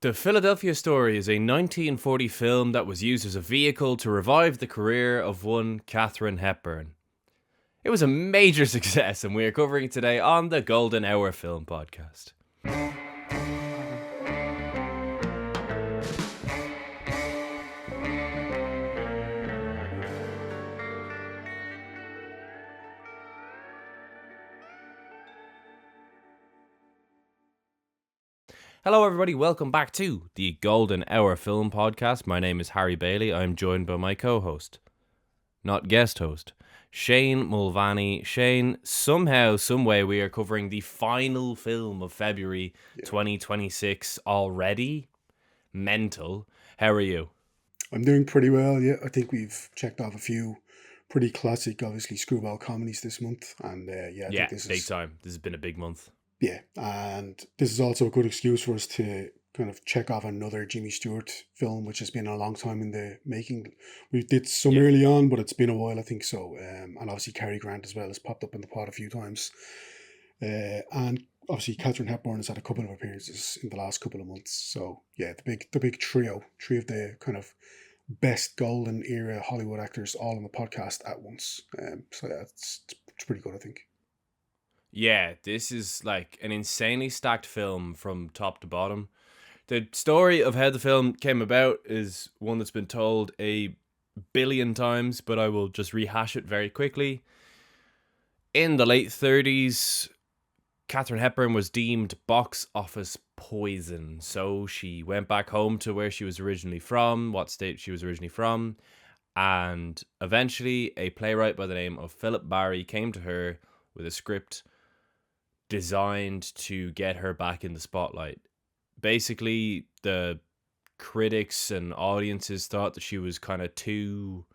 The Philadelphia Story is a 1940 film that was used as a vehicle to revive the career of one Katherine Hepburn. It was a major success, and we are covering it today on the Golden Hour Film Podcast. Hello everybody, welcome back to the Golden Hour Film Podcast. My name is Harry Bailey. I'm joined by my co-host, not guest host, Shane Mulvaney. Shane, somehow, someway we are covering the final film of February 2026 already. Mental. How are you? I'm doing pretty well, yeah. I think we've checked off a few pretty classic, obviously, screwball comedies this month. And I think this big is, time. This has been a big month. yeah. And this is also a good excuse for us to kind of check off another Jimmy Stewart film, which has been a long time in the making. We did some early on, but it's been a while, I think so. And obviously, Cary as well has popped up in the pod a few times. And obviously, Katherine Hepburn has had a couple of appearances in the last couple of months. So yeah, the big trio, three of the kind of best golden era Hollywood actors all on the podcast at once. So yeah, it's pretty good, I think. Yeah, this is like an insanely stacked film from top to bottom. The story of how the film came about is one that's been told a billion times, but I will just rehash it very quickly. In the late 30s, Katherine Hepburn was deemed box office poison, so she went back home to where she was originally from, what state she was originally from, and eventually a playwright by the name of Philip Barry came to her with a script designed to get her back in the spotlight. Basically, the critics and audiences thought that she was kind of too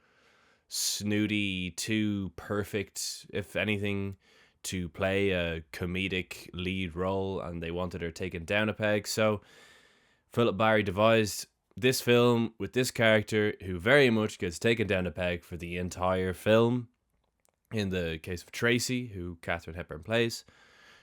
snooty, too perfect, if anything, to play a comedic lead role, and they wanted her taken down a peg. So Philip Barry devised this film with this character who very much gets taken down a peg for the entire film. In the case of Tracy, who Katherine Hepburn plays,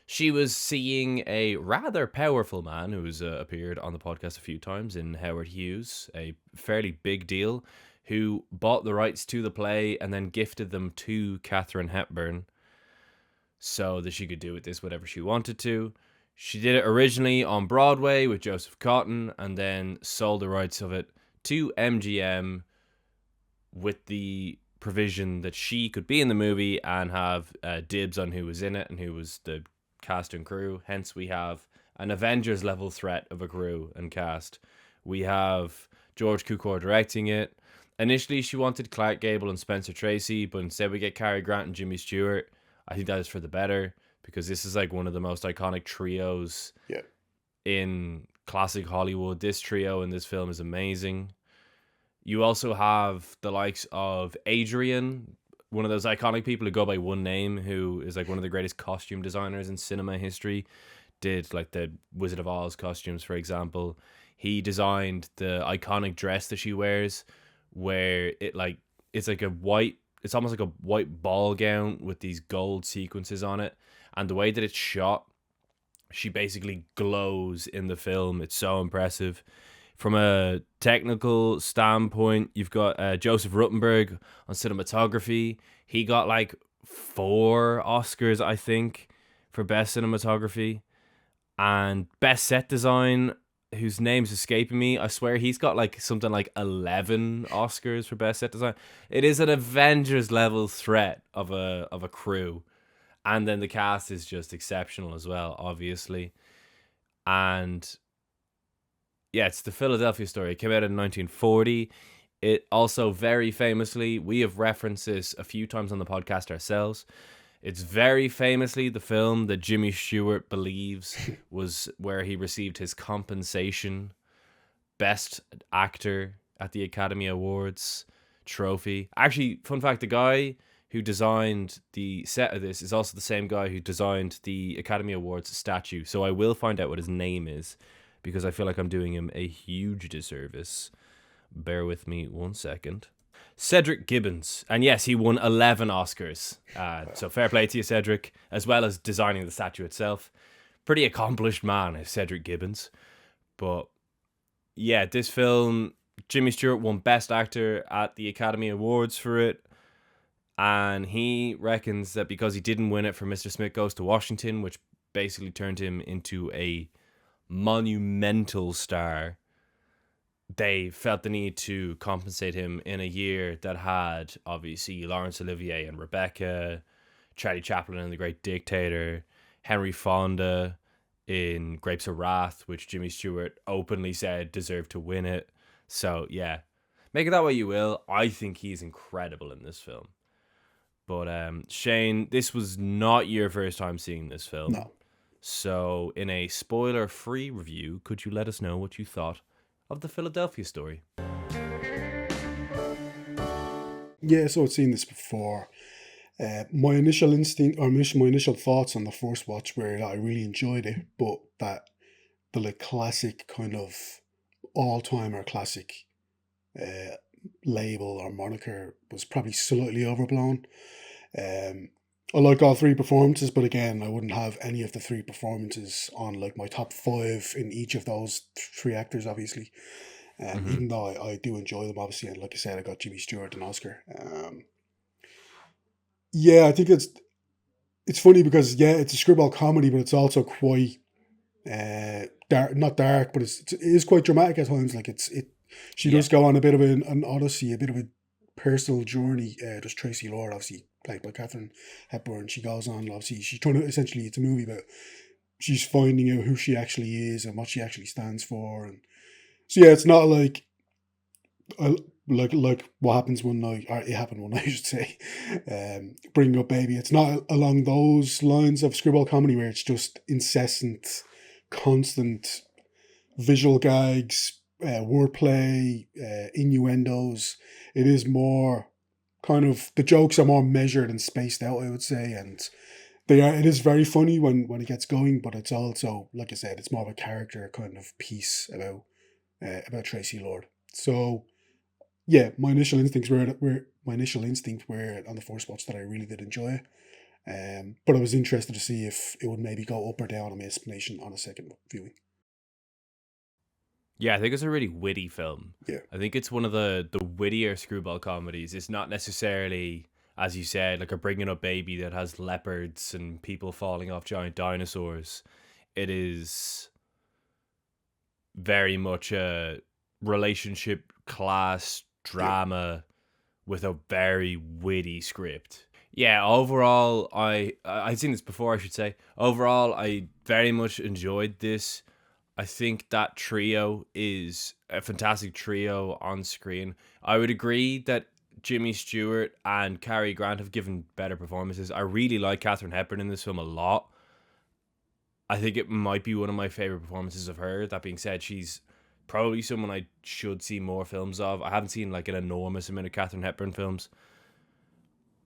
she was seeing a rather powerful man who's appeared on the podcast a few times in Howard Hughes, a fairly big deal, who bought the rights to the play and then gifted them to Katherine Hepburn so that she could do with this whatever she wanted to. She did it originally on Broadway with Joseph Cotton and then sold the rights of it to MGM with the provision that she could be in the movie and have dibs on who was in it and who was the cast and crew. Hence we have an Avengers level threat of a crew and cast. We have George Cukor directing it. Initially she wanted Clark Gable and Spencer Tracy, but instead we get Cary Grant and Jimmy Stewart. I think that is for the better, because this is like one of the most iconic trios in classic Hollywood. This trio in this film is amazing. You also have the likes of Adrian, one of those iconic people who go by one name, who is like one of the greatest costume designers in cinema history. Did like the Wizard of Oz costumes, for example. He designed the iconic dress that she wears, where it's almost like a white ball gown with these gold sequences on it. And the way that it's shot, she basically glows in the film. It's so impressive. From a technical standpoint, you've got Joseph Ruttenberg on cinematography. He got like 4 Oscars, I think, for best cinematography. And best set design, whose name's escaping me. I swear he's got like something like 11 Oscars for best set design. It is an Avengers level threat of a crew. And then the cast is just exceptional as well, obviously. And yeah, it's the Philadelphia Story. It came out in 1940. It also very famously, we have referenced this a few times on the podcast ourselves. It's very famously the film that Jimmy Stewart believes was where he received his compensation Best Actor at the Academy Awards trophy. Actually, fun fact, the guy who designed the set of this is also the same guy who designed the Academy Awards statue. So I will find out what his name is, because I feel like I'm doing him a huge disservice. Bear with me 1 second. Cedric Gibbons. And yes, he won 11 Oscars. So fair play to you, Cedric, as well as designing the statue itself. Pretty accomplished man, Cedric Gibbons. But yeah, this film, Jimmy Stewart won Best Actor at the Academy Awards for it. And he reckons that because he didn't win it for Mr. Smith Goes to Washington, which basically turned him into a monumental star, they felt the need to compensate him in a year that had obviously Laurence Olivier and Rebecca, Charlie Chaplin in The Great Dictator, Henry Fonda in Grapes of Wrath, which Jimmy Stewart openly said deserved to win it. So yeah, make it that way you will. I think he's incredible in this film. But Shane, this was not your first time seeing this film. No. So in a spoiler-free review, could you let us know what you thought of the Philadelphia Story? Yeah, so I'd seen this before. My initial instinct, or my initial thoughts on the first watch were that I really enjoyed it, but that the like classic kind of all-timer classic label or moniker was probably slightly overblown. I like all three performances, but again, I wouldn't have any of the three performances on like my top five in each of those three actors, obviously. Even though I do enjoy them, obviously, and like I said, I got Jimmy Stewart an Oscar. Yeah, I think it's funny because yeah, it's a screwball comedy, but it's also quite dark, not dark, but it is quite dramatic at times. Like she does go on a bit of an odyssey, a bit of a personal journey. There's Tracy Lord, obviously played by Katherine Hepburn. She goes on, obviously, she's trying to essentially, it's a movie about she's finding out who she actually is and what she actually stands for, and so yeah, it's not like like what happens one night, or it happened one night, I should say. Bringing Up Baby. It's not along those lines of screwball comedy where it's just incessant, constant visual gags, wordplay, innuendos. It is more kind of, the jokes are more measured and spaced out, I would say, and it is very funny when it gets going, but it's also, like I said, it's more of a character kind of piece about Tracy Lord. So yeah, my initial instincts were on the first watch that I really did enjoy. But I was interested to see if it would maybe go up or down on my estimation on a second viewing. Yeah, I think it's a really witty film. Yeah. I think it's one of the wittier screwball comedies. It's not necessarily, as you said, like a Bringing Up Baby that has leopards and people falling off giant dinosaurs. It is very much a relationship class drama with a very witty script. Yeah, overall, I'd seen this before, I should say. Overall, I very much enjoyed this. I think that trio is a fantastic trio on screen. I would agree that Jimmy Stewart and Cary Grant have given better performances. I really like Katherine Hepburn in this film a lot. I think it might be one of my favorite performances of her. That being said, she's probably someone I should see more films of. I haven't seen like an enormous amount of Katherine Hepburn films.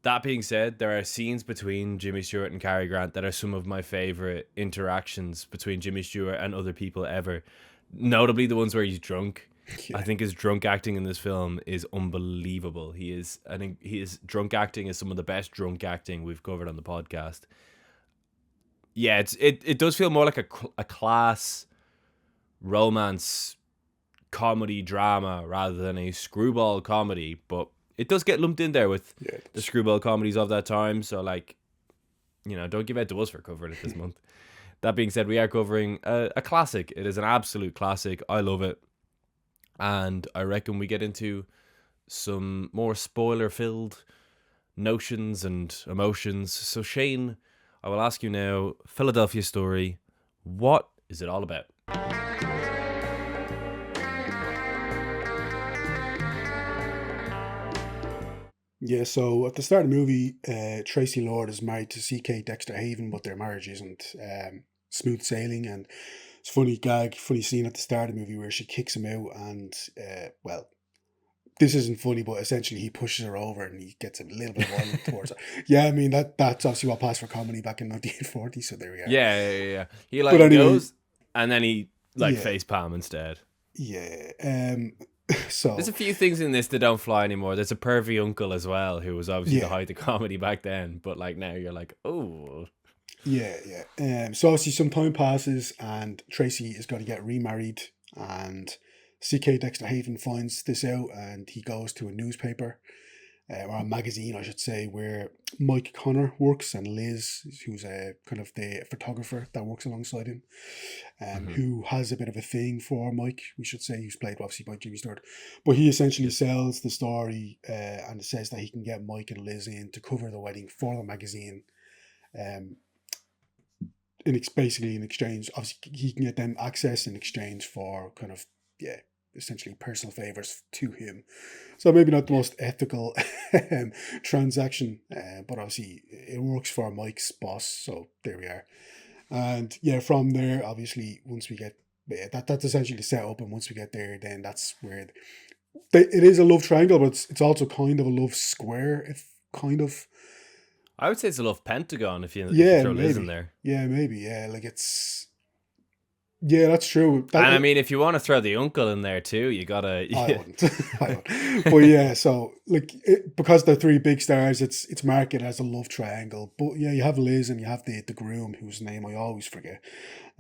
That being said, there are scenes between Jimmy Stewart and Cary Grant that are some of my favorite interactions between Jimmy Stewart and other people ever. Notably the ones where he's drunk. Yeah. I think his drunk acting in this film is unbelievable. His drunk acting is some of the best drunk acting we've covered on the podcast. Yeah, it does feel more like a class romance comedy drama rather than a screwball comedy, but it does get lumped in there with the screwball comedies of that time. So, like, you know, don't give out to us for covering it this month. That being said, we are covering a classic. It is an absolute classic. I love it. And I reckon we get into some more spoiler-filled notions and emotions. So, Shane, I will ask you now, Philadelphia Story, what is it all about? Yeah, so at the start of the movie, Tracy Lord is married to C.K. Dexter Haven, but their marriage isn't smooth sailing. And it's funny scene at the start of the movie where she kicks him out, and well, this isn't funny, but essentially he pushes her over and he gets a little bit violent towards her. Yeah, I mean that's obviously what passed for comedy back in 1940. So there we are. Yeah. He like goes, and then he face palm instead. Yeah. So there's a few things in this that don't fly anymore. There's a pervy uncle as well, who was obviously the height of comedy back then, but like now you're like, oh. Yeah. So obviously some time passes and Tracy is going to get remarried, and C.K. Dexter Haven finds this out, and he goes to a newspaper, or a magazine, I should say, where Mike Connor works, and Liz, who's a kind of the photographer that works alongside him, Mm-hmm. who has a bit of a thing for Mike, we should say, who's played obviously by Jimmy Stewart. But he essentially Yes. sells the story, and says that he can get Mike and Liz in to cover the wedding for the magazine. Um, basically in exchange, obviously he can get them access in exchange for kind of, yeah, essentially personal favors to him. So maybe not the Yeah. most ethical transaction, but obviously it works for Mike's boss. So there we are. And yeah, from there, obviously, once we get, yeah, that's essentially the setup. And once we get there, then that's where it is a love triangle, but it's also kind of a love square. If kind of, I would say it's a love pentagon if you yeah, throw Liz in maybe, there. yeah, maybe, yeah, like it's, yeah, that's true. And I That mean, if you want to throw the uncle in there too, you gotta. I Yeah. wouldn't, I would, but yeah. So like, because they're three big stars, it's marketed as a love triangle. But yeah, you have Liz and you have the groom, whose name I always forget.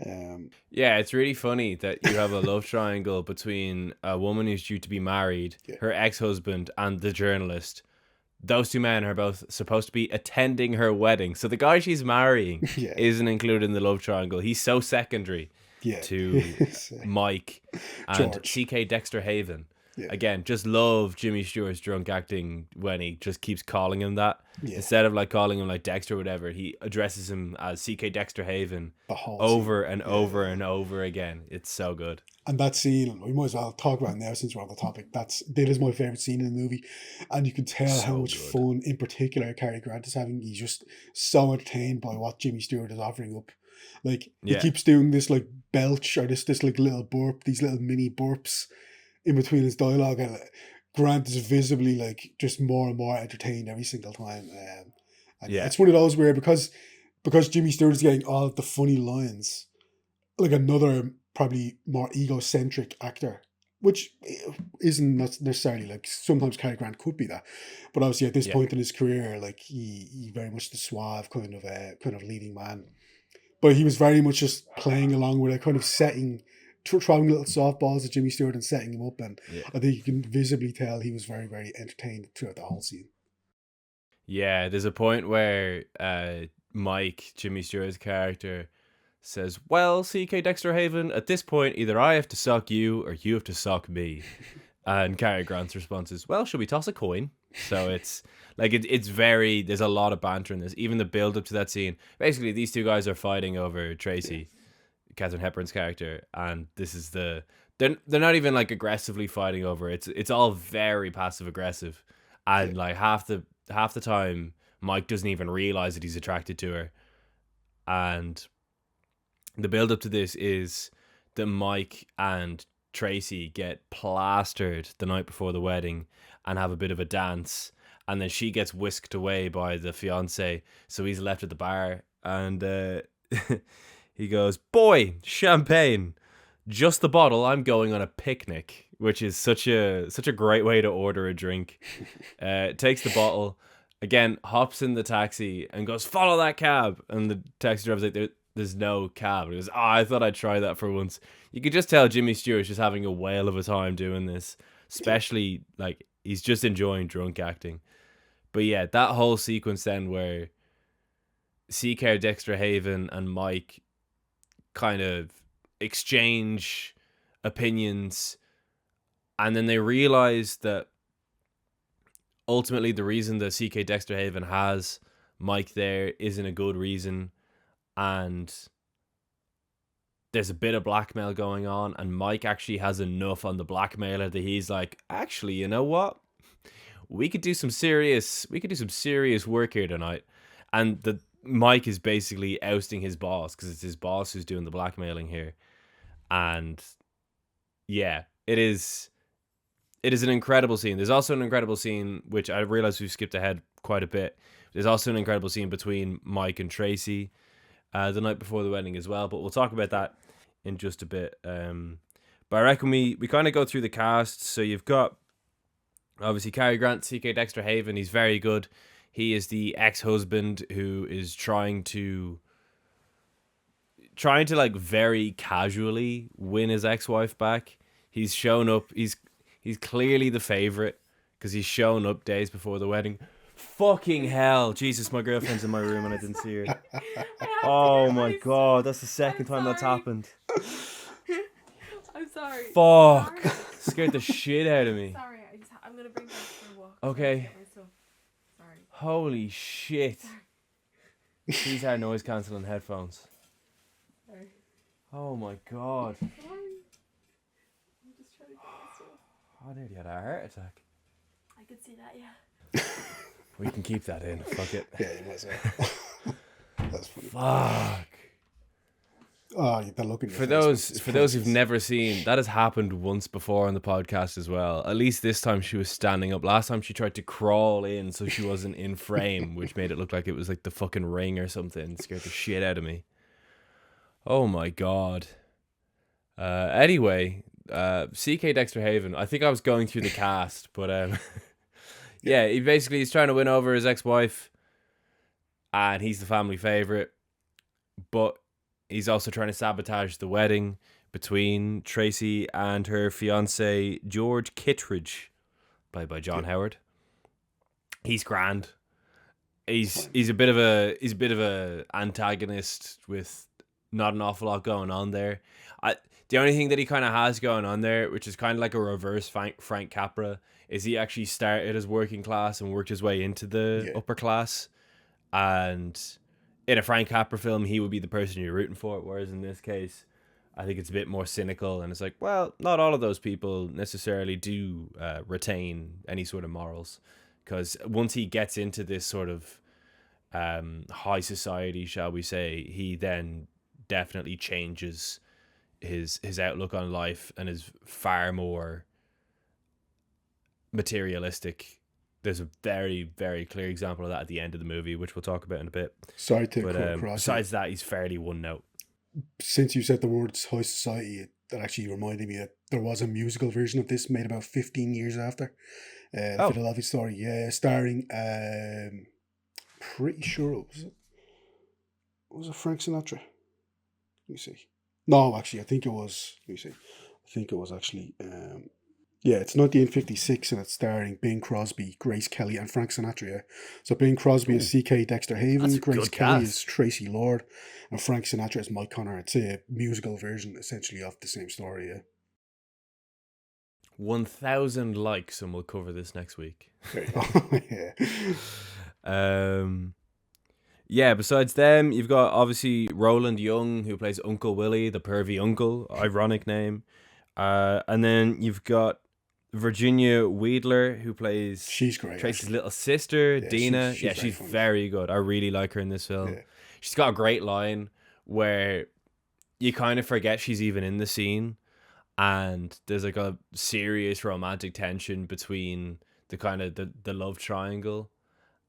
Um, Yeah, it's really funny that you have a love triangle between a woman who's due to be married, yeah, her ex-husband, and the journalist. Those two men are both supposed to be attending her wedding. So the guy she's marrying yeah, isn't included in the love triangle. He's so secondary yeah. to Mike and George, C.K. Dexter Haven. yeah, Again, just love Jimmy Stewart's drunk acting when he just keeps calling him that. yeah. Instead of like calling him like Dexter or whatever, he addresses him as C.K. Dexter Haven The whole scene, over and over yeah. and over again. It's so good. And that scene, we might as well talk about it now since we're on the topic. That is my favorite scene in the movie, and you can tell how So much good. fun, in particular, Cary Grant is having. He's just so entertained by what Jimmy Stewart is offering up. Like he Yeah. keeps doing this like belch, or this like little burp, these little mini burps in between his dialogue, and Grant is visibly like just more and more entertained every single time. And yeah, Yeah. it's one of those where because Jimmy Stewart is getting all of the funny lines, like another probably more egocentric actor, which isn't necessarily like, sometimes Cary Grant could be that, but obviously at this Yeah. point in his career, like he very much the suave kind of leading man, but he was very much just playing along with it, kind of throwing little softballs at Jimmy Stewart and setting him up, and Yeah. I think you can visibly tell he was very, very entertained throughout the whole scene. Yeah. There's a point where Mike, Jimmy Stewart's character, says, "Well, C.K. Dexter Haven, at this point, either I have to suck you or you have to suck me." And Cary Grant's response is, "Well, should we toss a coin?" So it's like it's very. There's a lot of banter in this. Even the build up to that scene. Basically, these two guys are fighting over Tracy, Katherine Hepburn's character, and this is they're not even like aggressively fighting over it. It's all very passive aggressive, Yeah, and like half the time Mike doesn't even realize that he's attracted to her, and the build up to this is that Mike and Tracy get plastered the night before the wedding and have a bit of a dance, and then she gets whisked away by the fiance, so he's left at the bar, and he goes, "Boy, champagne, just the bottle. I'm going on a picnic," which is such a great way to order a drink. Takes the bottle. Again, hops in the taxi and goes, "Follow that cab." And the taxi driver's like, "There's no cab." And he goes, "Oh, I thought I'd try that for once." You could just tell Jimmy Stewart's just having a whale of a time doing this. Especially, like, he's just enjoying drunk acting. But yeah, that whole sequence then where C.K. Dexter Haven and Mike kind of exchange opinions, and then they realize that ultimately the reason that C.K. Dexter Haven has Mike there isn't a good reason, and there's a bit of blackmail going on, and Mike actually has enough on the blackmailer that he's like, "Actually, you know what? We could do some serious work here tonight." And the Mike is basically ousting his boss because it's his boss who's doing the blackmailing here. And yeah, it is an incredible scene. There's also an incredible scene, which I realize we've skipped ahead quite a bit. There's also an incredible scene between Mike and Tracy the night before the wedding as well, but we'll talk about that in just a bit. But I reckon we kind of go through the cast. So you've got, obviously, Cary Grant, C.K. Dexter Haven. He's very good. He is the ex-husband who is trying to like very casually win his ex-wife back. He's shown up. He's clearly the favorite because he's shown up days before the wedding. Fucking hell, Jesus! My girlfriend's in my room and I didn't see her. Oh my god, that's the second time that's happened. I'm sorry. Fuck! Scared the shit out of me. Sorry, I'm gonna bring her for a walk. Okay. Sorry. Holy shit! These are noise cancelling headphones. Sorry. Oh my god! Sorry. I'm just trying to get myself. I nearly had a heart attack. I could see that, yeah. We can keep that in. Fuck it. Yeah, you might as well. That's funny. Fuck. Oh, you've been looking. For those who've never seen, that has happened once before on the podcast as well. At least this time she was standing up. Last time she tried to crawl in so she wasn't in frame, which made it look like it was like the fucking Ring or something. It scared the shit out of me. Oh my god. Anyway, C.K. Dexter Haven. I think I was going through the cast, but yeah, he's trying to win over his ex-wife, and he's the family favorite, but he's also trying to sabotage the wedding between Tracy and her fiance George Kittredge, played by John Howard. He's grand. He's a bit of a antagonist with not an awful lot going on there. The only thing that he kind of has going on there, which is kind of like a reverse Frank Capra, is he actually started as working class and worked his way into the upper class. And in a Frank Capra film, he would be the person you're rooting for. Whereas in this case, I think it's a bit more cynical. And it's like, well, not all of those people necessarily do retain any sort of morals. Because once he gets into this sort of high society, shall we say, he then definitely changes his outlook on life and is far more materialistic. There's a very, very clear example of that at the end of the movie, which we'll talk about in a bit. Sorry to cut across. Besides that, he's fairly one note. Since you said the words high society, that actually reminded me that there was a musical version of this made about 15 years after. The Philadelphia Story, yeah, starring, pretty sure it was it Frank Sinatra? Let me see. No, actually, I think it was, let me see. I think it was actually, it's 1956 and it's starring Bing Crosby, Grace Kelly, and Frank Sinatra. Yeah. So Bing Crosby is C.K. Dexter Haven, Grace Kelly is Tracy Lord, and Frank Sinatra is Mike Connor. It's a musical version, essentially, of the same story. Yeah. 1,000 likes, and we'll cover this next week. There you go. Yeah. Besides them, you've got obviously Roland Young, who plays Uncle Willie, the pervy uncle, ironic name. And then you've got Virginia Weidler, who plays she's great, Tracy's little sister, Dina. She's very good. I really like her in this film. Yeah. She's got a great line where you kind of forget she's even in the scene, and there's like a serious romantic tension between the kind of the love triangle,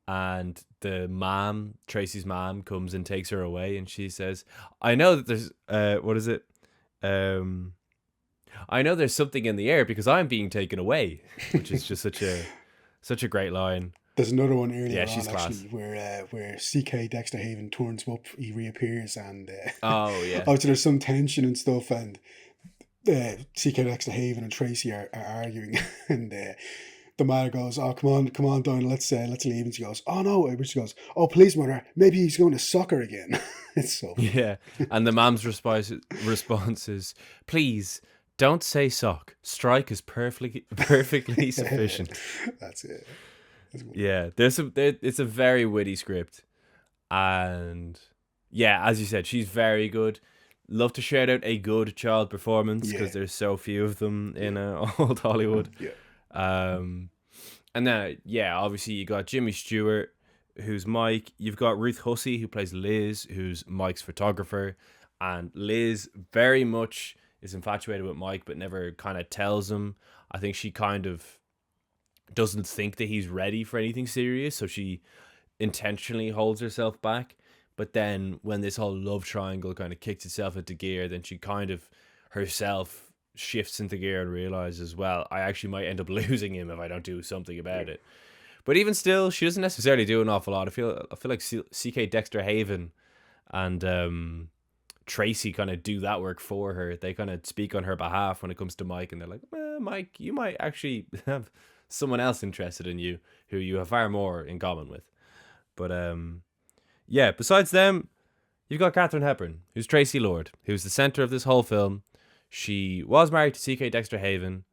and the mom, Tracy's mom, comes and takes her away, and she says, I know that there's what is it? I know there's something in the air because I'm being taken away, which is just such a great line. There's another one earlier she's on, actually, where C.K. Dexter Haven turns up, he reappears, and obviously there's some tension and stuff, and C.K. Dexter Haven and Tracy are arguing, and the mother goes, "Oh, come on, Don, let's leave." And she goes, "Oh no," and she goes, "Oh, please, mother, maybe he's going to soccer again." It's so funny. Yeah, and the mom's response is, "Please don't say sock. Strike is perfectly sufficient." That's it. Yeah, it's a very witty script, and yeah, as you said, she's very good. Love to shout out a good child performance because there's so few of them in old Hollywood. And then obviously you got Jimmy Stewart, who's Mike. You've got Ruth Hussey, who plays Liz, who's Mike's photographer, and Liz very much is infatuated with Mike, but never kind of tells him. I think she kind of doesn't think that he's ready for anything serious, so she intentionally holds herself back. But then when this whole love triangle kind of kicks itself into gear, then she kind of herself shifts into gear and realizes, well, I actually might end up losing him if I don't do something about it. But even still, she doesn't necessarily do an awful lot. I feel like C.K. Dexter Haven and Tracy kind of do that work for her. They kind of speak on her behalf when it comes to Mike, and they're like, Mike, you might actually have someone else interested in you who you have far more in common with. But yeah, besides them, you've got Katherine Hepburn, who's Tracy Lord, who's the center of this whole film. She was married to C.K. Dexter Haven.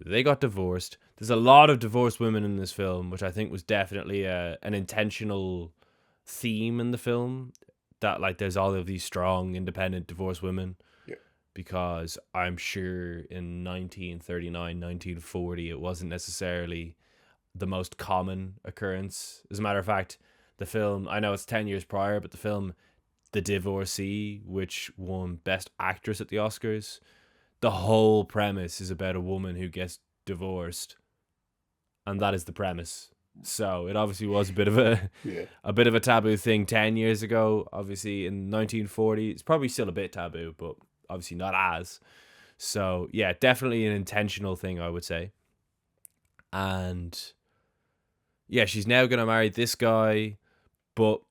They got divorced. There's a lot of divorced women in this film, which I think was definitely an intentional theme in the film. That like there's all of these strong, independent divorced women. Yeah. Because I'm sure in 1939, 1940, it wasn't necessarily the most common occurrence. As a matter of fact, the film, I know it's 10 years prior, but the film The Divorcee, which won Best Actress at the Oscars, the whole premise is about a woman who gets divorced, and that is the premise. So it obviously was a bit of a taboo thing 10 years ago. Obviously in 1940, it's probably still a bit taboo, but obviously not as. So yeah, definitely an intentional thing, I would say. And yeah, she's now gonna marry this guy, but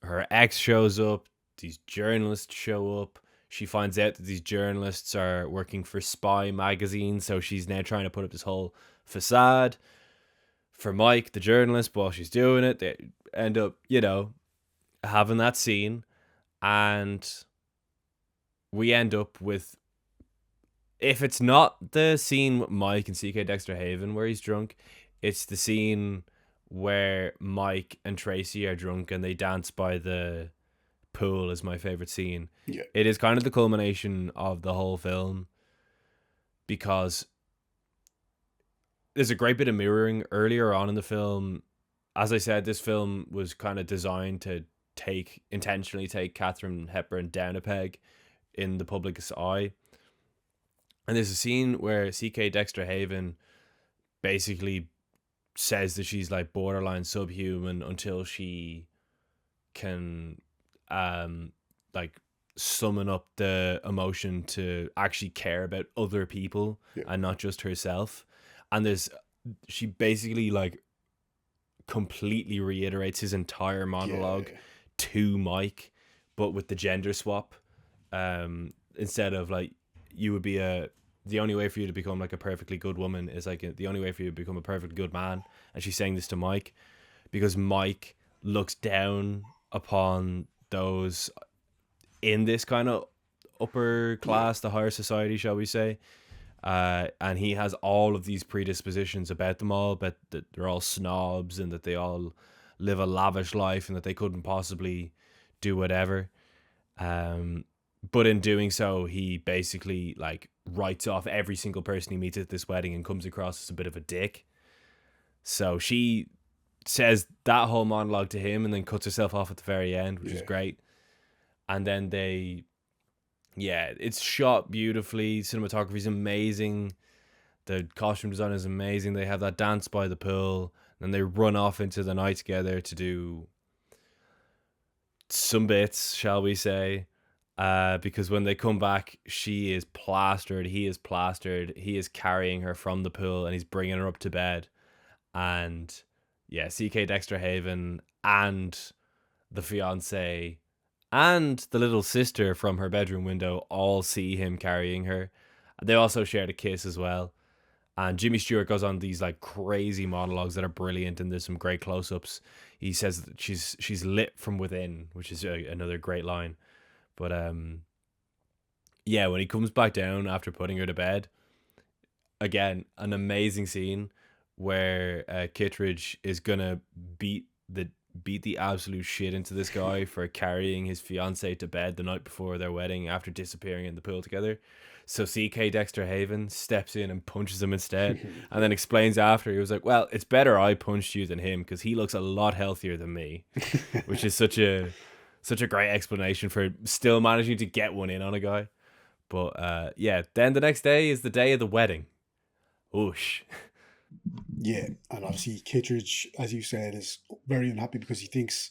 her ex shows up, these journalists show up. She finds out that these journalists are working for Spy magazine, so she's now trying to put up this whole facade for Mike, the journalist. While she's doing it, they end up, having that scene, and we end up with, if it's not the scene with Mike and C.K. Dexter Haven where he's drunk, it's the scene where Mike and Tracy are drunk and they dance by the pool is my favorite scene. Yeah. It is kind of the culmination of the whole film, because there's a great bit of mirroring earlier on in the film. As I said, this film was kind of designed to intentionally take Katherine Hepburn down a peg in the public's eye. And there's a scene where C.K. Dexter Haven basically says that she's like borderline subhuman until she can like summon up the emotion to actually care about other people and not just herself. And she basically like completely reiterates his entire monologue to Mike, but with the gender swap. Instead of like, you would be the only way for you to become like a perfectly good woman is like the only way for you to become a perfectly good man. And she's saying this to Mike because Mike looks down upon those in this kind of upper class, the higher society, shall we say. And he has all of these predispositions about them all, but that they're all snobs and that they all live a lavish life and that they couldn't possibly do whatever. But in doing so, he basically like writes off every single person he meets at this wedding and comes across as a bit of a dick. So she says that whole monologue to him and then cuts herself off at the very end, which is great. And then it's shot beautifully. Cinematography is amazing. The costume design is amazing. They have that dance by the pool, and they run off into the night together to do some bits, shall we say. Because when they come back, she is plastered, he is plastered, he is carrying her from the pool and he's bringing her up to bed. And yeah, C.K. Dexter Haven and the fiance and the little sister from her bedroom window all see him carrying her. They also shared a kiss as well. And Jimmy Stewart goes on these like crazy monologues that are brilliant, and there's some great close-ups. He says that she's lit from within, which is another great line. But when he comes back down after putting her to bed, again, an amazing scene where Kittredge is gonna beat the absolute shit into this guy for carrying his fiance to bed the night before their wedding after disappearing in the pool together. So C.K. Dexter Haven steps in and punches him instead, and then explains after, he was like, well, it's better I punched you than him because he looks a lot healthier than me, which is such a great explanation for still managing to get one in on a guy. But then the next day is the day of the wedding. Oosh. Yeah, and obviously Kittredge, as you said, is very unhappy because he thinks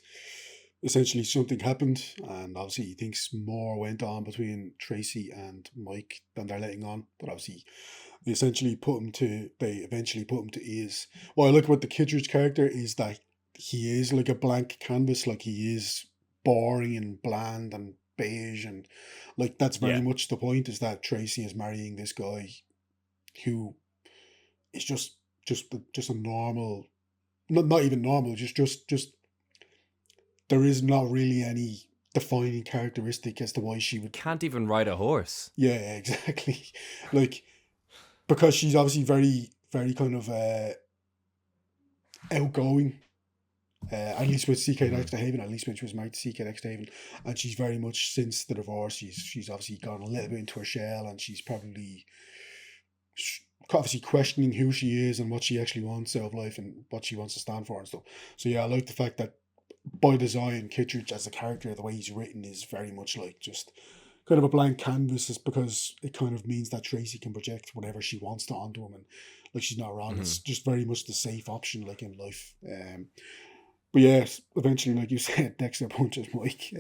essentially something happened, and obviously he thinks more went on between Tracy and Mike than they're letting on. But obviously they eventually put him to ease. What I like about the Kittredge character is that he is like a blank canvas, like he is boring and bland and beige, and like that's very Yeah. much the point, is that Tracy is marrying this guy who is just a normal, not even normal, just there is not really any defining characteristic as to why she would. Can't even ride a horse. Yeah, exactly. Like, because she's obviously very kind of outgoing. At least with CK Dexter Haven, at least when she was married to CK Dexter Haven, and she's very much, since the divorce, she's obviously gone a little bit into her shell, and she's probably obviously questioning who she is and what she actually wants out of life and what she wants to stand for and stuff. So yeah, I like the fact that by design, Kittredge as a character, the way he's written is very much like just kind of a blank canvas, is because it kind of means that Tracy can project whatever she wants to onto him, and like, she's not wrong. It's just very much the safe option, like in life. But yeah, eventually, like you said, Dexter punches Mike.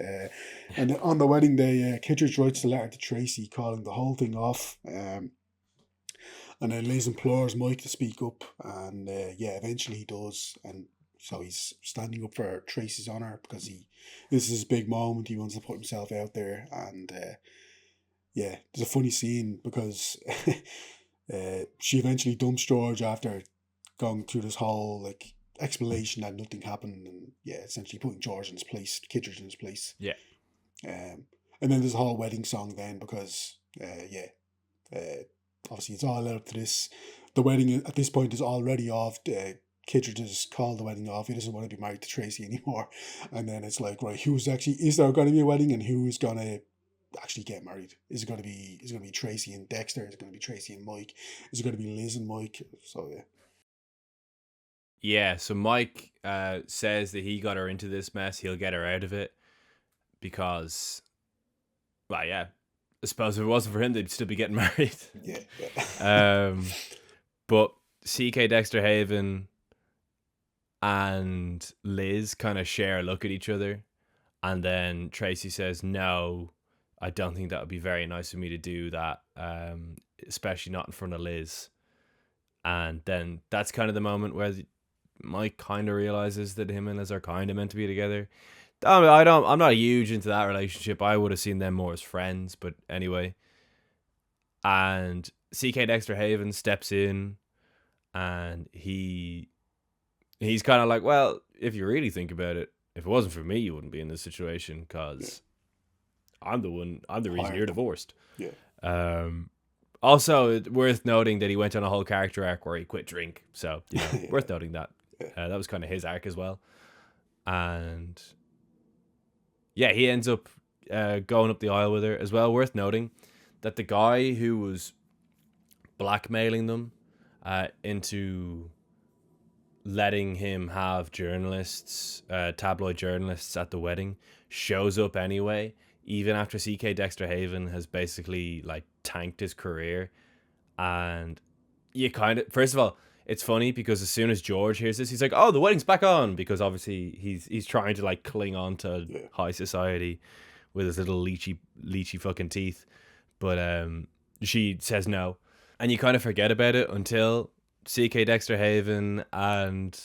And on the wedding day, Kittredge writes a letter to Tracy calling the whole thing off. And then Liz implores Mike to speak up. And yeah, eventually he does. And so he's standing up for Tracy's honour, because this is his big moment. He wants to put himself out there. And yeah, there's a funny scene because she eventually dumps George after going through this whole like explanation that nothing happened, and yeah, essentially putting George in his place, Kittredge in his place. Yeah. And then there's a whole wedding song then, because obviously it's all led up to this. The wedding at this point is already off. Kittredge has called the wedding off. He doesn't want to be married to Tracy anymore. And then it's like, right, is there going to be a wedding, and who is going to actually get married? Is it going to be Tracy and Dexter? Is it going to be Tracy and Mike? Is it going to be Liz and Mike? So yeah. Yeah, so Mike says that he got her into this mess. He'll get her out of it because, well, yeah, I suppose if it wasn't for him, they'd still be getting married. Yeah. But CK Dexter Haven and Liz kind of share a look at each other. And then Tracy says, no, I don't think that would be very nice of me to do that, especially not in front of Liz. And then that's kind of the moment where Mike kind of realizes that him and Liz are kind of meant to be together. I'm not huge into that relationship. I would have seen them more as friends, but anyway. And CK Dexter Haven steps in, and he's kind of like, well, if you really think about it, if it wasn't for me, you wouldn't be in this situation, because I'm the reason you're divorced. Yeah. Also, it's worth noting that he went on a whole character arc where he quit drink. So, worth noting that. That was kind of his arc as well. And yeah, he ends up going up the aisle with her as well. Worth noting that the guy who was blackmailing them into letting him have journalists, tabloid journalists at the wedding, shows up anyway, even after CK Dexter Haven has basically like tanked his career. And you kind of, first of all, it's funny because as soon as George hears this, he's like, oh, the wedding's back on, because obviously he's trying to like cling on to high society with his little leechy fucking teeth. But she says no, and you kind of forget about it until CK Dexter Haven and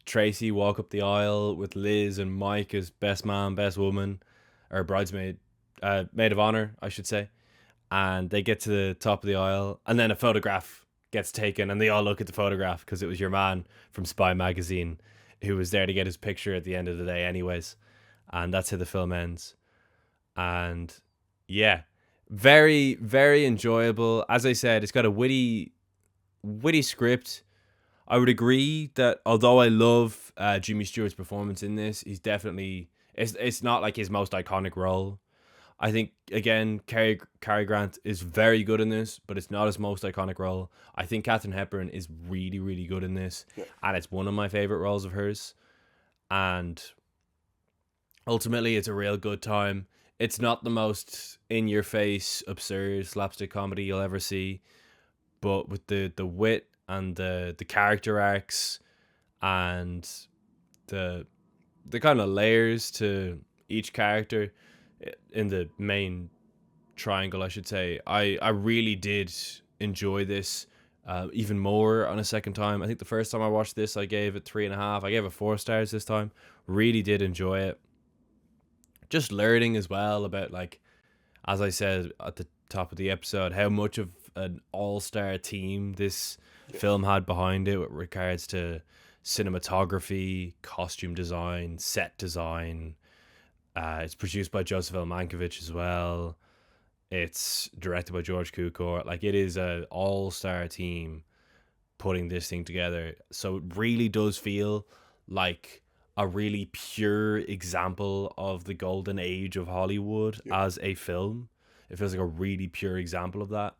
Tracy walk up the aisle with Liz and Mike as best man, best woman, or bridesmaid, maid of honor, I should say. And they get to the top of the aisle, and then a photograph gets taken, and they all look at the photograph because it was your man from Spy Magazine who was there to get his picture at the end of the day anyways. And that's how the film ends. And yeah, very, very enjoyable. As I said, it's got a witty script. I would agree that although I love Jimmy Stewart's performance in this, he's definitely, it's not like his most iconic role. I think, again, Cary Grant is very good in this, but it's not his most iconic role. I think Katherine Hepburn is really, really good in this, and it's one of my favourite roles of hers. And ultimately, it's a real good time. It's not the most in-your-face, absurd slapstick comedy you'll ever see, but with the wit and the character arcs and the kind of layers to each character in the main triangle, I should say, I really did enjoy this even more on a second time. I think the first time I watched this, I gave it 3.5. I gave it 4 stars this time. Really did enjoy it. just learning as well about, like, as I said at the top of the episode, how much of an all-star team this film had behind it with regards to cinematography, costume design, set design. It's produced by Joseph L. Mankiewicz as well. It's directed by George Cukor. Like, it is an all-star team putting this thing together. So it really does feel like a really pure example of the golden age of Hollywood as a film. It feels like a really pure example of that.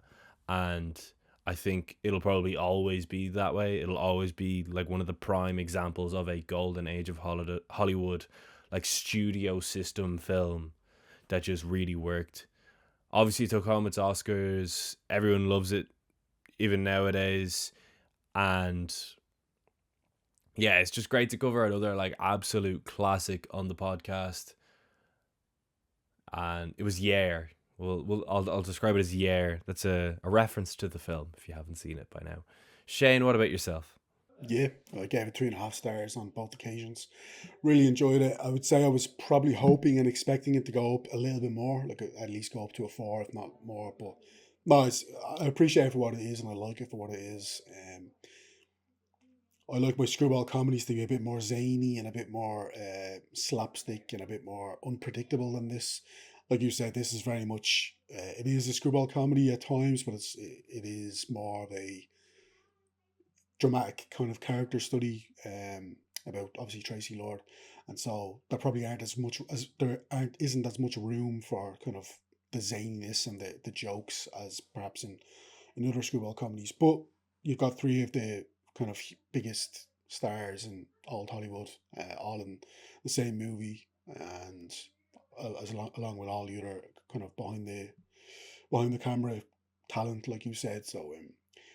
And I think it'll probably always be that way. It'll always be like one of the prime examples of a golden age of Hollywood, like studio system film that just really worked. Obviously it took home its Oscars. Everyone loves it even nowadays. And yeah, it's just great to cover another like absolute classic on the podcast. And it was Yeah. I'll describe it as Yeah. That's a reference to the film if you haven't seen it by now. Shane, what about yourself? Yeah, I gave it 3.5 stars on both occasions. Really enjoyed it. I would say I was probably hoping and expecting it to go up a little bit more, like at least go up to a 4, if not more. But no, I appreciate it for what it is, and I like it for what it is. I like my screwball comedies to be a bit more zany and a bit more slapstick and a bit more unpredictable than this. Like you said, this is very much it is a screwball comedy at times, but it is more of a dramatic kind of character study about obviously Tracy Lord, and so there probably aren't as much as there aren't isn't as much room for kind of the zaniness and the jokes as perhaps in other screwball comedies. But you've got three of the kind of biggest stars in old Hollywood, all in the same movie, and along with all the other kind of behind the camera talent, like you said. So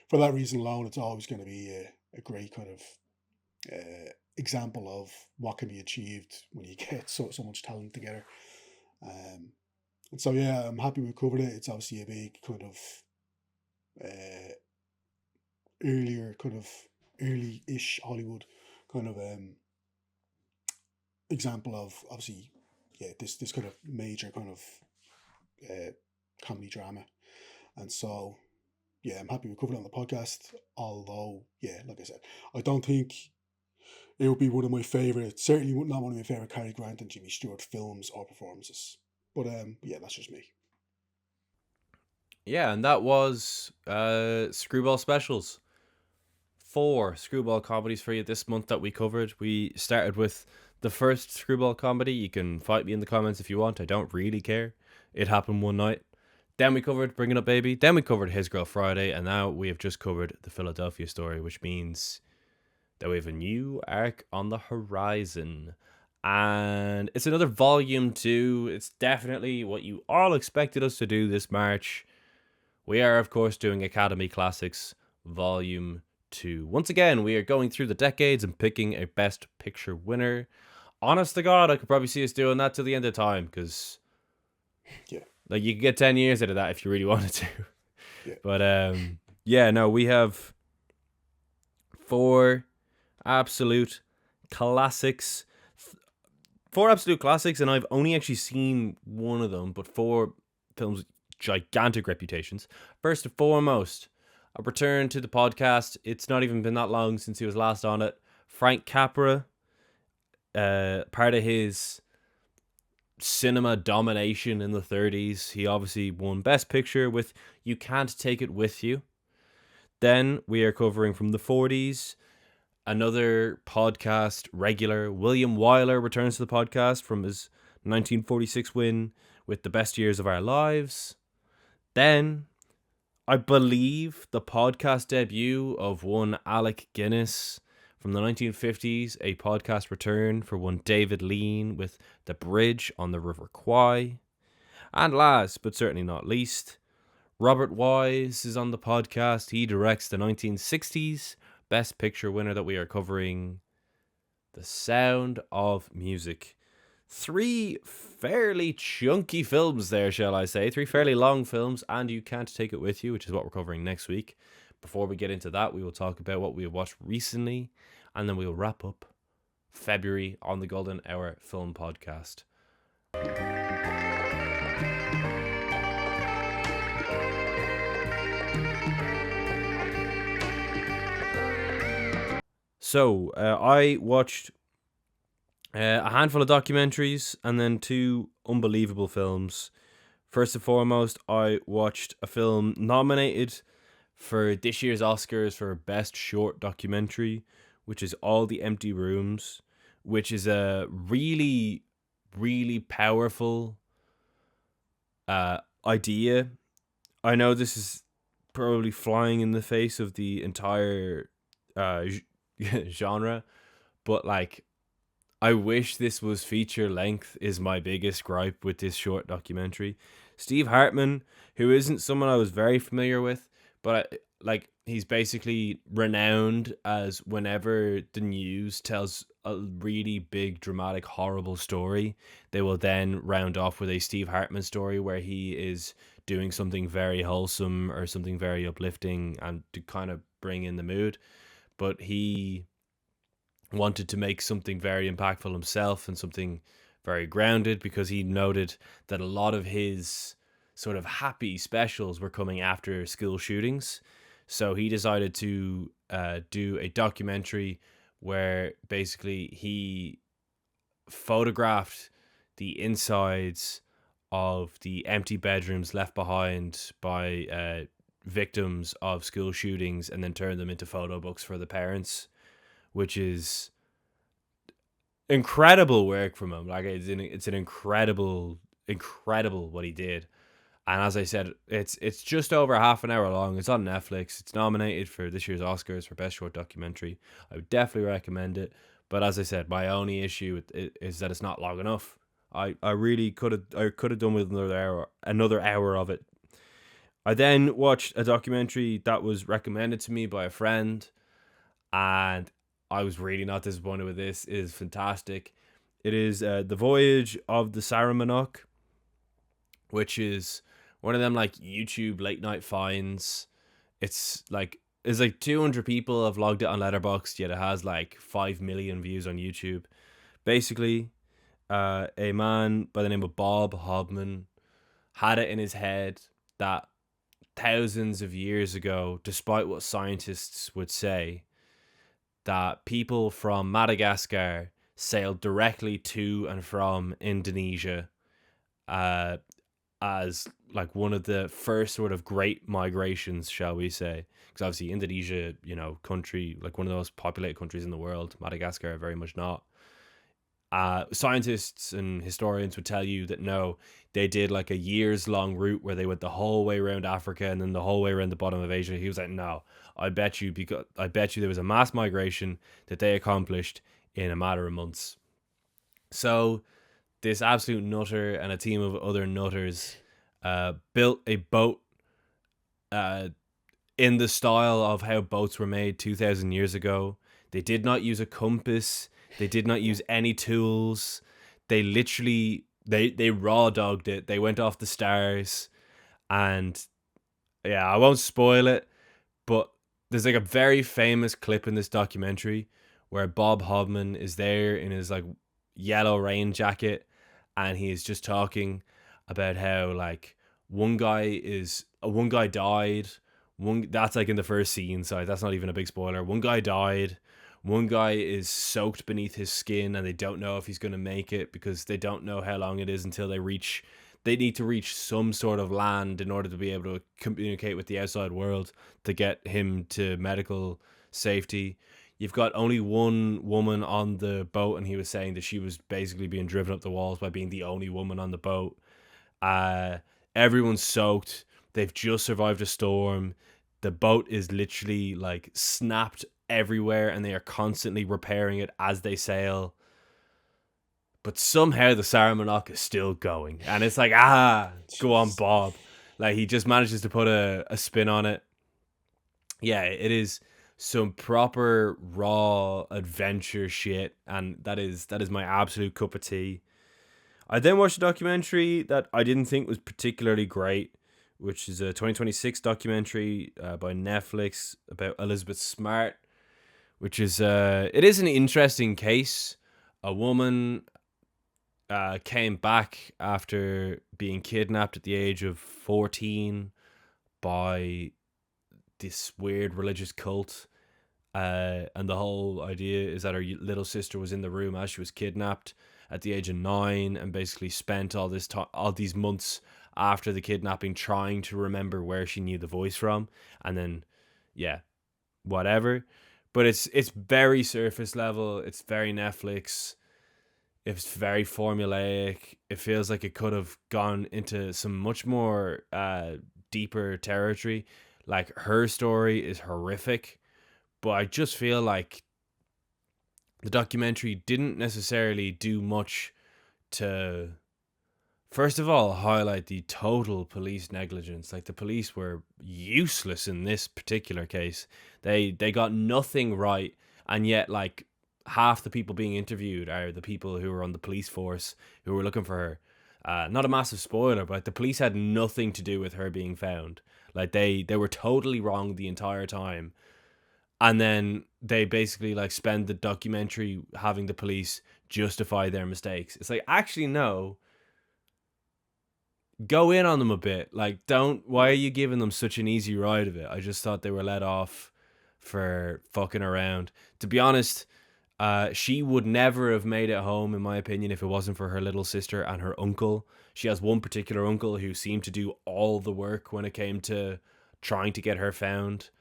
for that reason alone, it's always going to be a great kind of example of what can be achieved when you get so much talent together. And so yeah, I'm happy we covered it. It's obviously a big kind of early-ish Hollywood kind of example of obviously this kind of major kind of comedy drama. And so yeah, I'm happy we covered it on the podcast. Although, yeah, like I said, I don't think it would be one of my favorite. Certainly not one of my favorite Cary Grant and Jimmy Stewart films or performances. But yeah, that's just me. Yeah, and that was Screwball Specials. 4 Screwball comedies for you this month that we covered. We started with the first Screwball comedy. You can fight me in the comments if you want. I don't really care. It happened one night. Then we covered Bring It Up Baby. Then we covered His Girl Friday. And now we have just covered The Philadelphia Story, which means that we have a new arc on the horizon. And it's another volume 2. It's definitely what you all expected us to do this March. We are, of course, doing Academy Classics Volume 2. Once again, we are going through the decades and picking a Best Picture winner. Honest to God, I could probably see us doing that till the end of time, because like you could get 10 years out of that if you really wanted to. Yeah. But yeah, no, we have 4 absolute classics. 4 absolute classics, and I've only actually seen one of them, but 4 films with gigantic reputations. First and foremost, a return to the podcast. It's not even been that long since he was last on it. Frank Capra, part of his cinema domination in the 30s. He obviously won Best Picture with You Can't Take It With You. Then we are covering from the 40s. Another podcast regular, William Wyler, returns to the podcast from his 1946 win with The Best Years of Our Lives. Then, I believe, the podcast debut of one Alec Guinness from the 1950s, a podcast return for one David Lean with The Bridge on the River Kwai. And last, but certainly not least, Robert Wise is on the podcast. He directs the 1960s Best Picture winner that we are covering, The Sound of Music. 3 fairly chunky films there, shall I say. 3 fairly long films, and You Can't Take It With You, which is what we're covering next week. Before we get into that, we will talk about what we have watched recently, and then we'll wrap up February on the Golden Hour Film Podcast. So I watched a handful of documentaries and then two unbelievable films. First and foremost, I watched a film nominated for this year's Oscars for Best Short Documentary, which is All the Empty Rooms, which is a really, really powerful idea. I know this is probably flying in the face of the entire genre, but like, I wish this was feature length is my biggest gripe with this short documentary. Steve Hartman, who isn't someone I was very familiar with, but he's basically renowned as whenever the news tells a really big, dramatic, horrible story, they will then round off with a Steve Hartman story where he is doing something very wholesome or something very uplifting and to kind of bring in the mood. But he wanted to make something very impactful himself and something very grounded because he noted that a lot of his sort of happy specials were coming after school shootings. So he decided to do a documentary where basically he photographed the insides of the empty bedrooms left behind by victims of school shootings and then turned them into photo books for the parents, which is incredible work from him. Like it's an incredible what he did. And as I said, it's just over half an hour long. It's on Netflix. It's nominated for this year's Oscars for Best Short Documentary. I would definitely recommend it. But as I said, my only issue with it is that it's not long enough. I really could have done with another hour of it. I then watched a documentary that was recommended to me by a friend, and I was really not disappointed with this. It is fantastic. It is The Voyage of the Sarumanok, which is one of them like YouTube late night finds. It's like 200 people have logged it on Letterboxd, yet it has like 5 million views on YouTube. Basically, a man by the name of Bob Hobman had it in his head that thousands of years ago, despite what scientists would say, that people from Madagascar sailed directly to and from Indonesia as like one of the first sort of great migrations, shall we say. Because obviously Indonesia, country, like one of the most populated countries in the world. Madagascar, very much not. Scientists and historians would tell you that no, they did like a years long route where they went the whole way around Africa and then the whole way around the bottom of Asia. He was like, no, I bet you there was a mass migration that they accomplished in a matter of months. So this absolute nutter and a team of other nutters built a boat in the style of how boats were made 2,000 years ago. They did not use a compass. They did not use any tools. They literally, they raw dogged it. They went off the stars. And yeah, I won't spoil it, but there's like a very famous clip in this documentary where Bob Hobman is there in his like yellow rain jacket and he is just talking about how like one guy died. That's like in the first scene, so that's not even a big spoiler. One guy died. One guy is soaked beneath his skin and they don't know if he's going to make it because they don't know how long it is until they need to reach some sort of land in order to be able to communicate with the outside world to get him to medical safety. You've got only one woman on the boat, and he was saying that she was basically being driven up the walls by being the only woman on the boat. Everyone's soaked. They've just survived a storm. The boat is literally like snapped everywhere and they are constantly repairing it as they sail. But somehow the Sarumanok is still going. And it's like, go on, Bob. Like he just manages to put a spin on it. Yeah, it is some proper raw adventure shit, and that is my absolute cup of tea. I then watched a documentary that I didn't think was particularly great, which is a 2026 documentary by Netflix about Elizabeth Smart, which is it is an interesting case. A woman came back after being kidnapped at the age of 14 by this weird religious cult. And the whole idea is that her little sister was in the room as she was kidnapped at the age of 9, and basically spent all these months after the kidnapping trying to remember where she knew the voice from, and then yeah, whatever. But it's very surface level. It's very Netflix. It's very formulaic. It feels like it could have gone into some much more deeper territory. Like, her story is horrific, but I just feel like the documentary didn't necessarily do much to, first of all, highlight the total police negligence. Like, the police were useless in this particular case. They got nothing right, and yet, like, half the people being interviewed are the people who were on the police force who were looking for her. Not a massive spoiler, but the police had nothing to do with her being found. Like, they were totally wrong the entire time. And then they basically like spend the documentary having the police justify their mistakes. It's like, actually, no. Go in on them a bit. Like, don't. Why are you giving them such an easy ride of it? I just thought they were let off for fucking around. To be honest, she would never have made it home, in my opinion, if it wasn't for her little sister and her uncle. She has one particular uncle who seemed to do all the work when it came to trying to get her found.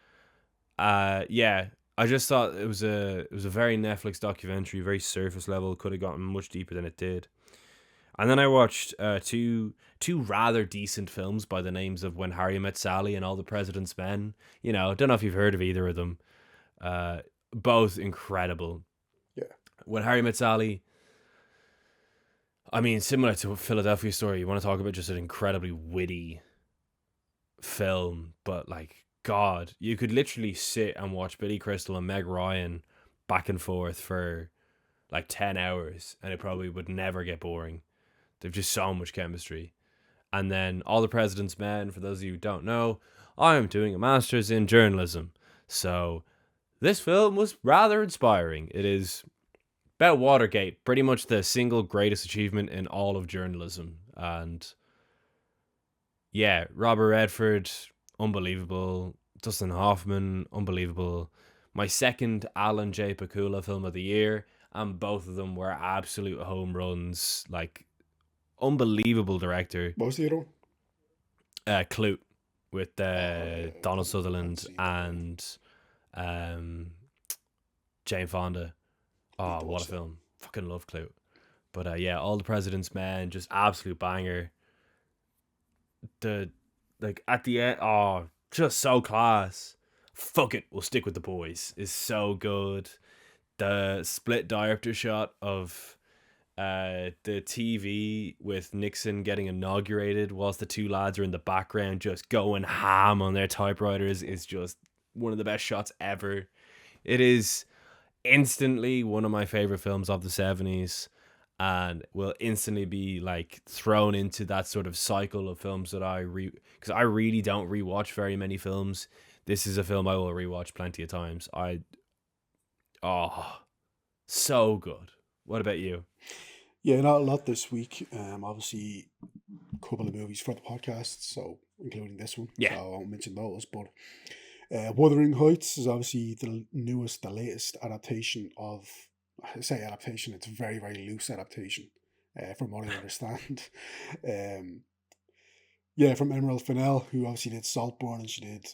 Yeah, I just thought it was a very Netflix documentary, very surface level. Could have gotten much deeper than it did. And then I watched two rather decent films by the names of When Harry Met Sally and All the President's Men. You know, don't know if you've heard of either of them. Both incredible. Yeah. When Harry Met Sally, I mean, similar to Philadelphia Story, you want to talk about just an incredibly witty film, but like, God, you could literally sit and watch Billy Crystal and Meg Ryan back and forth for like 10 hours and it probably would never get boring. They've just so much chemistry. And then All the President's Men, for those of you who don't know, I'm doing a master's in journalism. So this film was rather inspiring. It is about Watergate, pretty much the single greatest achievement in all of journalism. And yeah, Robert Redford, unbelievable. Dustin Hoffman, unbelievable. My second Alan J. Pakula film of the year, and both of them were absolute home runs. Like, unbelievable director. What was the other one? Clute, with Donald Sutherland see that. and Jane Fonda. Oh, Big what a watch that. film. Fucking love Clute. But yeah, All the President's Men, just absolute banger. At the end, oh, just so class. Fuck it, we'll stick with the boys is so good. The split diopter shot of the TV with Nixon getting inaugurated whilst the two lads are in the background just going ham on their typewriters is just one of the best shots ever. It is instantly one of my favorite films of the 70s, and will instantly be like thrown into that sort of cycle of films that because I really don't rewatch very many films. This is a film I will rewatch plenty of times. So good. What about you? Yeah, not a lot this week. Obviously, a couple of movies for the podcast, so including this one. Yeah. So I won't mention those, but Wuthering Heights is obviously the latest adaptation of. I say adaptation; it's a very, very loose adaptation, from what I understand. Yeah, from Emerald Fennell, who obviously did Saltburn, and she did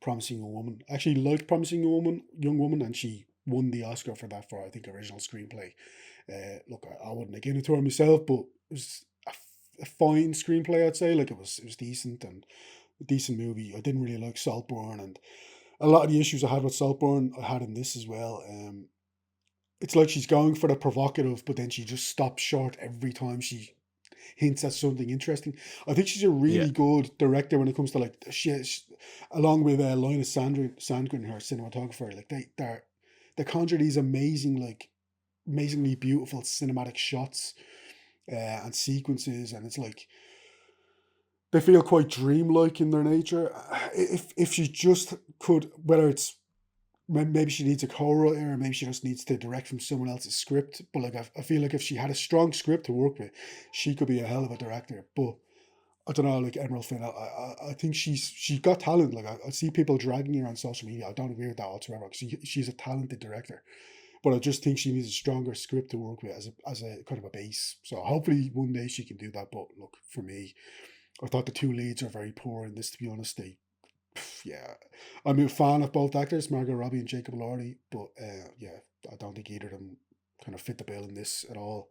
Promising Young Woman. I actually liked Promising Young Woman, and she won the Oscar for that, for I think original screenplay. Look, I wouldn't have given it to her myself, but it was a fine screenplay, I'd say. Like, it was decent and a decent movie. I didn't really like Saltburn, and a lot of the issues I had with Saltburn I had in this as well. It's like she's going for the provocative, but then she just stops short every time she hints at something interesting. I think she's a really good director when it comes to, like, along with Linus Sandgren, her cinematographer. Like, they conjure these amazingly beautiful cinematic shots and sequences, and it's like they feel quite dreamlike in their nature. If she just could, whether it's maybe she needs a co-writer, or maybe she just needs to direct from someone else's script. But like I feel like if she had a strong script to work with, she could be a hell of a director. But I don't know, like Emerald Fennell, I think she's got talent. Like I see people dragging her on social media. I don't agree with that whatsoever. She's a talented director, but I just think she needs a stronger script to work with as a kind of a base. So hopefully one day she can do that. But look, for me, I thought the two leads are very poor in this. To be honest, yeah, I'm a fan of both actors, Margot Robbie and Jacob Elordi, but yeah, I don't think either of them kind of fit the bill in this at all.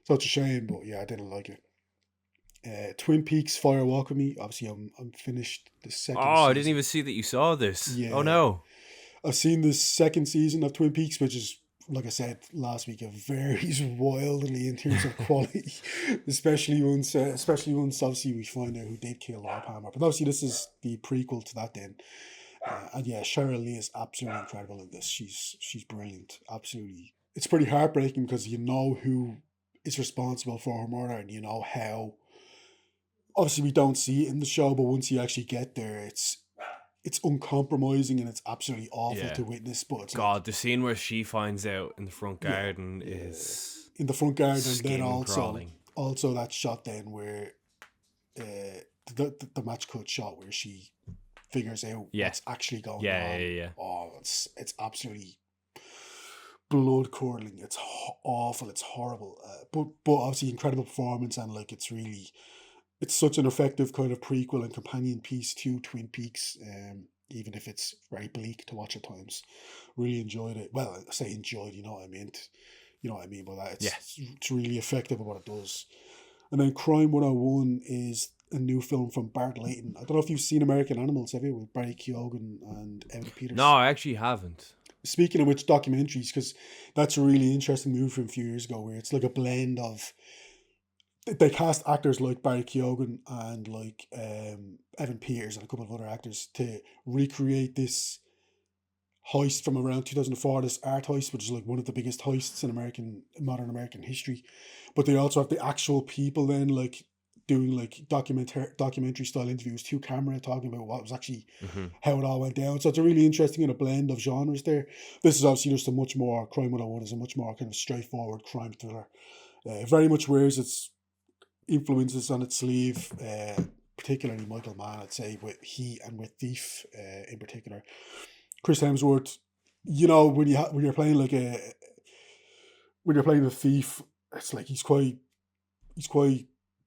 So it's a shame, but yeah, I didn't like it. Twin Peaks Fire Walk with Me. Obviously, I'm finished the second Oh, season. I didn't even see that you saw this. Yeah. Oh no. I've seen the second season of Twin Peaks, which is, like I said last week, it varies wildly in terms of quality, especially once obviously we find out who did kill Laura Palmer. But obviously this is the prequel to that then. And yeah, Cheryl Lee is absolutely incredible in this. She's brilliant. Absolutely. It's pretty heartbreaking because you know who is responsible for her murder, and you know how. Obviously, we don't see it in the show, but once you actually get there, it's uncompromising and it's absolutely awful Yeah. to witness. But it's God, the scene where she finds out in the front Yeah, garden is in the front garden, and skin then crawling. also that shot then where the match cut shot where she figures out Yeah. what's actually going on. Yeah. Oh, it's absolutely blood curdling. It's awful. It's horrible. But obviously incredible performance, and like it's such an effective kind of prequel and companion piece to Twin Peaks. Even if it's very bleak to watch at times, really enjoyed it. Well, I say enjoyed. You know what I mean? You know what I mean by that. It's really effective at what it does. And then Crime 101 is a new film from Bart Layton. I don't know if you've seen American Animals, have you? With Barry Keoghan and Evan Peters. No, I actually haven't. Speaking of which, documentaries, because that's a really interesting movie from a few years ago where it's like a blend of. They cast actors like Barry Keoghan and like Evan Peters and a couple of other actors to recreate this heist from around 2004, this art heist, which is like one of the biggest heists in modern American history. But they also have the actual people then like doing like documentary style interviews to camera, talking about what was actually how it all went down. So it's a really interesting kind of blend of genres there. This is obviously just a much more Crime 101 is a much more kind of straightforward crime thriller. Very much wears its influences on its sleeve, particularly Michael Mann, I'd say, with He and with Thief in particular. Chris Hemsworth, you know, when you're playing a thief, it's like he's quite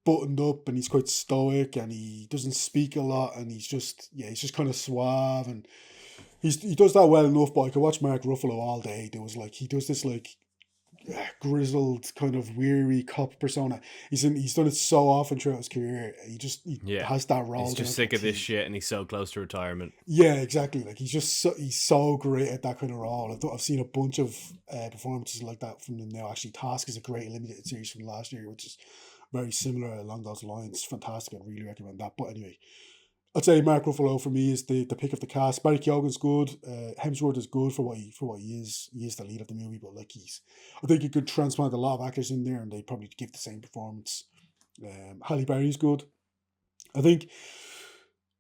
buttoned up and he's quite stoic and he doesn't speak a lot and he's just kind of suave and he does that well enough. But I could watch Mark Ruffalo all day. He does this like grizzled kind of weary cop persona. He's done it so often throughout his career. He has that role. He's just sick of this shit and he's so close to retirement. Yeah, exactly. Like he's so great at that kind of role. I've seen a bunch of performances like that from him now. Actually, Task is a great limited series from last year, which is very similar along those lines. Fantastic. I'd really recommend that. But anyway, I'd say Mark Ruffalo for me is the pick of the cast. Barry Keoghan's good. Hemsworth is good for what he is. He is the lead of the movie, but like I think you could transplant a lot of actors in there and they'd probably give the same performance. Halle Berry's good. I think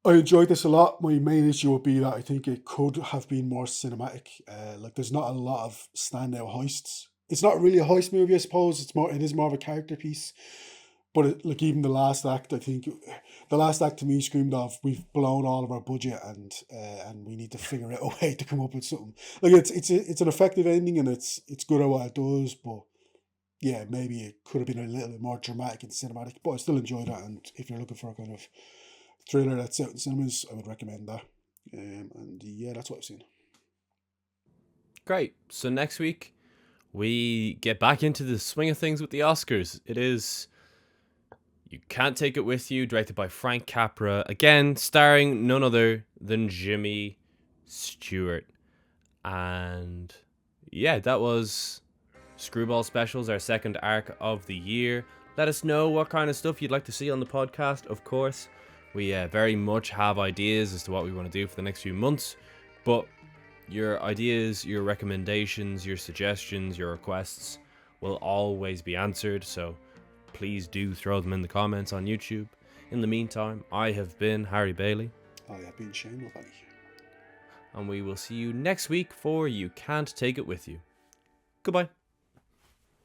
I enjoyed this a lot. My main issue would be that I think it could have been more cinematic. Like there's not a lot of standout heists. It's not really a heist movie, I suppose. It is more of a character piece. But like even the last act, I think the last act to me screamed of we've blown all of our budget and we need to figure out a way to come up with something. Like it's an effective ending and it's good at what it does, but yeah, maybe it could have been a little bit more dramatic and cinematic. But I still enjoyed that, and if you're looking for a kind of thriller that's out in cinemas, I would recommend that. And yeah, that's what I've seen. Great. So next week we get back into the swing of things with the Oscars. It is You Can't Take It With You, directed by Frank Capra. Again, starring none other than Jimmy Stewart. And yeah, that was Screwball Specials, our second arc of the year. Let us know what kind of stuff you'd like to see on the podcast, of course. We very much have ideas as to what we want to do for the next few months. But your ideas, your recommendations, your suggestions, your requests will always be answered. So please do throw them in the comments on YouTube. In the meantime, I have been Harry Bailey. I have been Shane Mulvaney. and we will see you next week for You Can't Take It With You. Goodbye.